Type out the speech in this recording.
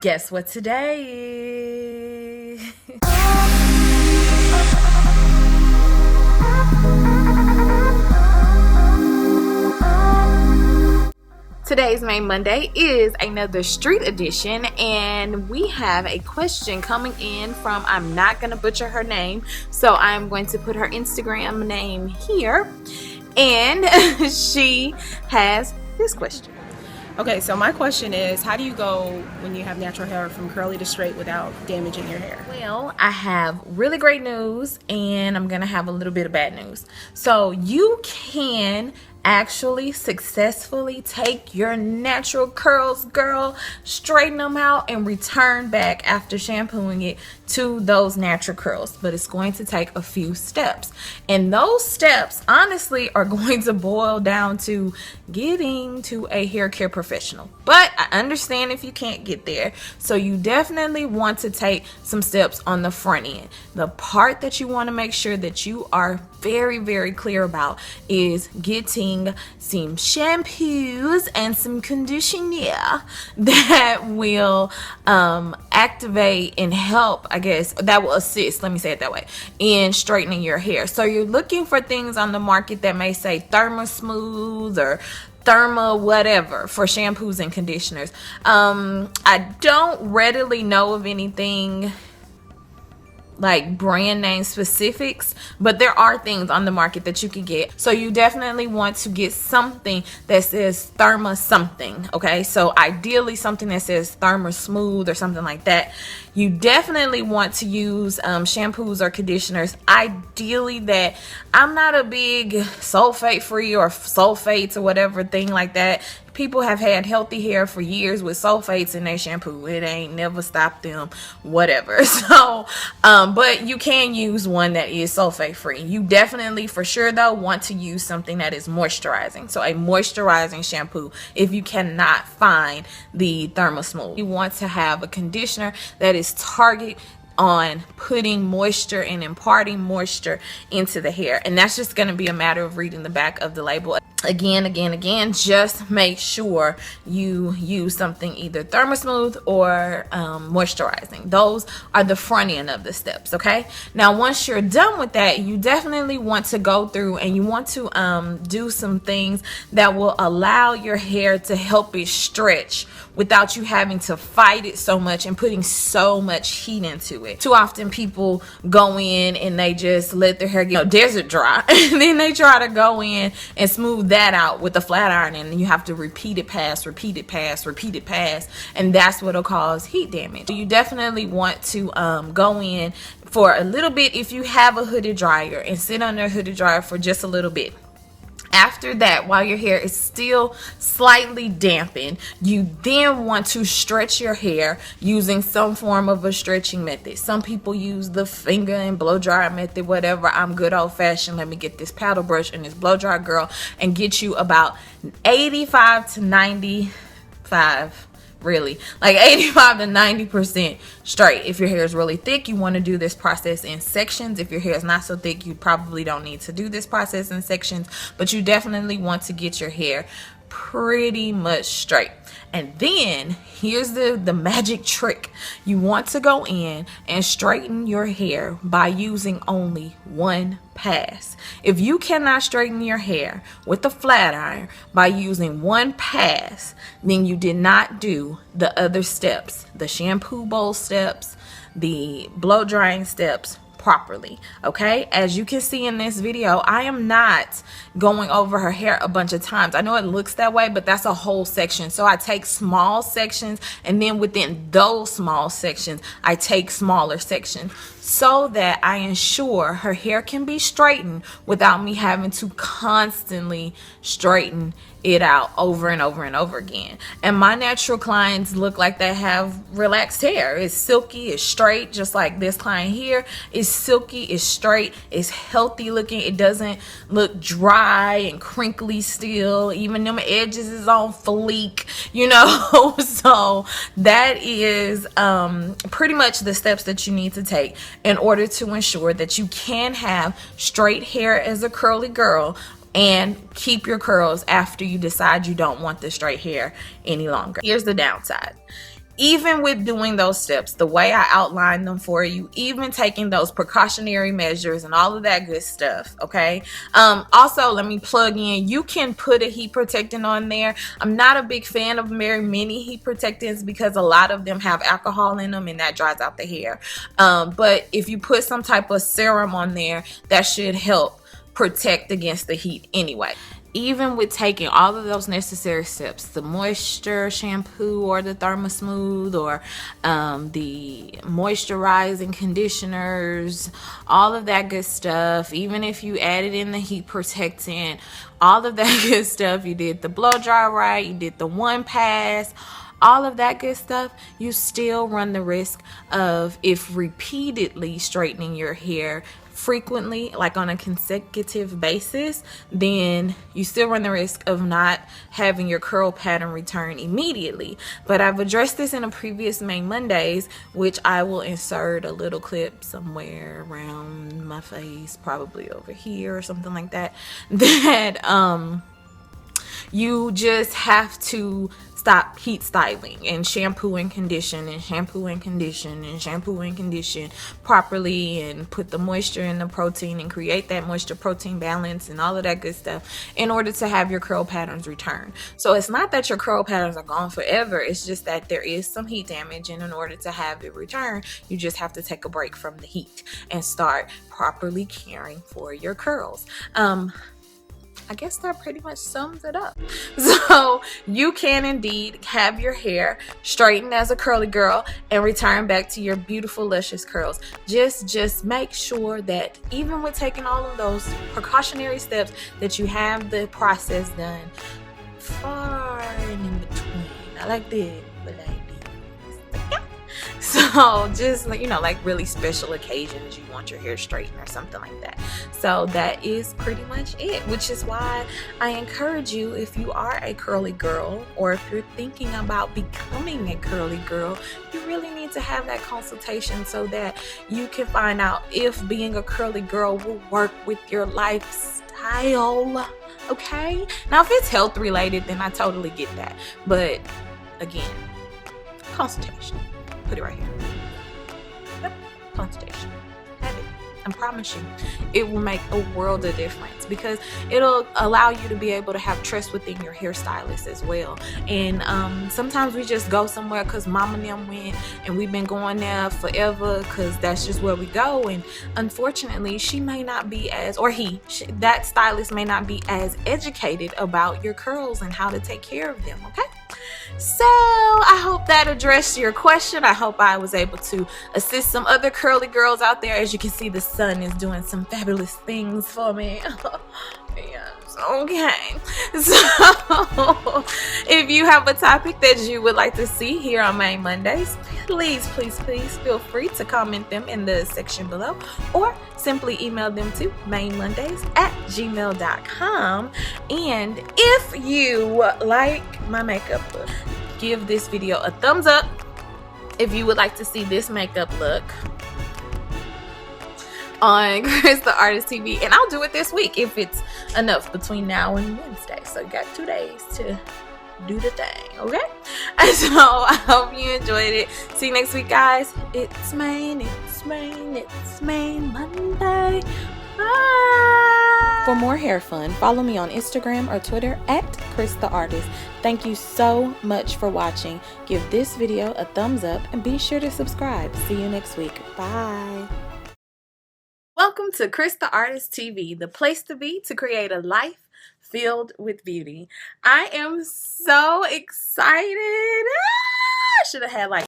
Guess what today is? Today's Main Monday is another street edition, and we have a question coming in from, I'm not going to butcher her name, so I'm going to put her Instagram name here, and she has this question. Okay, so my question is, how do you go when you have natural hair from curly to straight without damaging your hair? Well, I have really great news, and I'm gonna have a little bit of bad news. So you can actually successfully take your natural curls, girl, straighten them out, and return back after shampooing it to those natural curls. But it's going to take a few steps, and those steps honestly are going to boil down to getting to a hair care professional. But I understand if you can't get there, so you definitely want to take some steps on the front end. The part that you want to make sure that you are very, very clear about is getting some shampoos and some conditioner that will activate and help, I guess, that will assist, let me say it that way, in straightening your hair. So you're looking for things on the market that may say Thermo Smooth or Therma whatever for shampoos and conditioners. I don't readily know of anything like brand name specifics, but there are things on the market that you can get. So you definitely want to get something that says Therma something. Okay, so ideally something that says Therma Smooth or something like that. You definitely want to use shampoos or conditioners, ideally that, I'm not a big sulfate free or sulfates or whatever thing like that. People have had healthy hair for years with sulfates in their shampoo. It ain't never stopped them, whatever. So, but you can use one that is sulfate free. You definitely, for sure though, want to use something that is moisturizing. So a moisturizing shampoo if you cannot find the Thermo Smooth. You want to have a conditioner that is targeted on putting moisture and imparting moisture into the hair, and that's just going to be a matter of reading the back of the label. Again, just make sure you use something either Thermo Smooth or moisturizing. Those are the front end of the steps. Okay, now once you're done with that, you definitely want to go through and you want to do some things that will allow your hair to help it stretch without you having to fight it so much and putting so much heat into it. Too often people go in and they just let their hair get desert dry and then they try to go in and smooth that out with a flat iron, and you have to repeat it pass, and that's what'll cause heat damage. So you definitely want to go in for a little bit if you have a hooded dryer, and sit under a hooded dryer for just a little bit. After that, while your hair is still slightly dampened, you then want to stretch your hair using some form of a stretching method. Some people use the finger and blow dryer method, whatever. I'm good old fashioned. Let me get this paddle brush and this blow dryer, girl, and get you about 85 to 95, really, like 85 to 90% straight. If your hair is really thick, you want to do this process in sections. If your hair is not so thick, you probably don't need to do this process in sections, but you definitely want to get your hair pretty much straight. And then here's the magic trick. You want to go in and straighten your hair by using only one pass. If you cannot straighten your hair with a flat iron by using one pass, then you did not do the other steps, the shampoo bowl steps, the blow drying steps properly. Okay, as you can see in this video, I am not going over her hair a bunch of times. I know it looks that way, but that's a whole section. So I take small sections, and then within those small sections I take smaller sections, so that I ensure her hair can be straightened without me having to constantly straighten it out over and over and over again. And my natural clients look like they have relaxed hair. It's silky, it's straight, just like this client here. It's silky, it's straight, it's healthy looking. It doesn't look dry and crinkly still. Even them edges is on fleek, you know. So that is pretty much the steps that you need to take in order to ensure that you can have straight hair as a curly girl and keep your curls after you decide you don't want the straight hair any longer. Here's the downside. even with doing those steps, the way I outlined them for you, even taking those precautionary measures and all of that good stuff, okay? Also, let me plug in, you can put a heat protectant on there. I'm not a big fan of very many heat protectants because a lot of them have alcohol in them and that dries out the hair. But if you put some type of serum on there, that should help protect against the heat anyway. Even with taking all of those necessary steps, the moisture shampoo or the ThermoSmooth or the moisturizing conditioners, all of that good stuff, even if you added in the heat protectant, all of that good stuff, you did the blow dry right, you did the one pass, all of that good stuff, you still run the risk of, if repeatedly straightening your hair frequently, like on a consecutive basis, then you still run the risk of not having your curl pattern return immediately. But I've addressed this in a previous Mane Mondays, which I will insert a little clip somewhere around my face, probably over here or something like that, that you just have to stop heat styling and shampoo and condition and shampoo and condition and shampoo and condition properly and put the moisture in the protein and create that moisture protein balance and all of that good stuff in order to have your curl patterns return. So it's not that your curl patterns are gone forever, it's just that there is some heat damage, and in order to have it return, you just have to take a break from the heat and start properly caring for your curls. I guess that pretty much sums it up. So you can indeed have your hair straightened as a curly girl and return back to your beautiful luscious curls. Just make sure that even with taking all of those precautionary steps, that you have the process done far and in between. I like this, but like this. So just, you know, like really special occasions you want your hair straightened or something like that. So that is pretty much it, which is why I encourage you, if you are a curly girl or if you're thinking about becoming a curly girl, you really need to have that consultation so that you can find out if being a curly girl will work with your lifestyle. Okay, now if it's health related, then I totally get that, but again, consultation. Put it right here. Yep, consultation. Have it. I promise you, it will make a world of difference because it'll allow you to be able to have trust within your hairstylist as well. And sometimes we just go somewhere because mama and them went, and we've been going there forever because that's just where we go. And unfortunately, she may not be as, or that stylist may not be as educated about your curls and how to take care of them. Okay. So I hope that addressed your question. I hope I was able to assist some other curly girls out there. As you can see, the sun is doing some fabulous things for me. Yes, okay. So if you have a topic that you would like to see here on Mane Mondays, please feel free to comment them in the section below, or simply email them to ManeMondays@gmail.com. And if you like my makeup look, give this video a thumbs up if you would like to see this makeup look on CrysTheArtisTV, and I'll do it this week if it's enough between now and Wednesday. So you got 2 days to do the thing, okay? And so I hope you enjoyed it. See you next week, guys. It's Mane Monday. Bye. For more hair fun, follow me on Instagram or Twitter @CrysTheArtist. Thank you so much for watching. Give this video a thumbs up and be sure to subscribe. See you next week. Bye. Welcome to CrysTheArtisTV, the place to be to create a life filled with beauty. I am so excited. I should have had like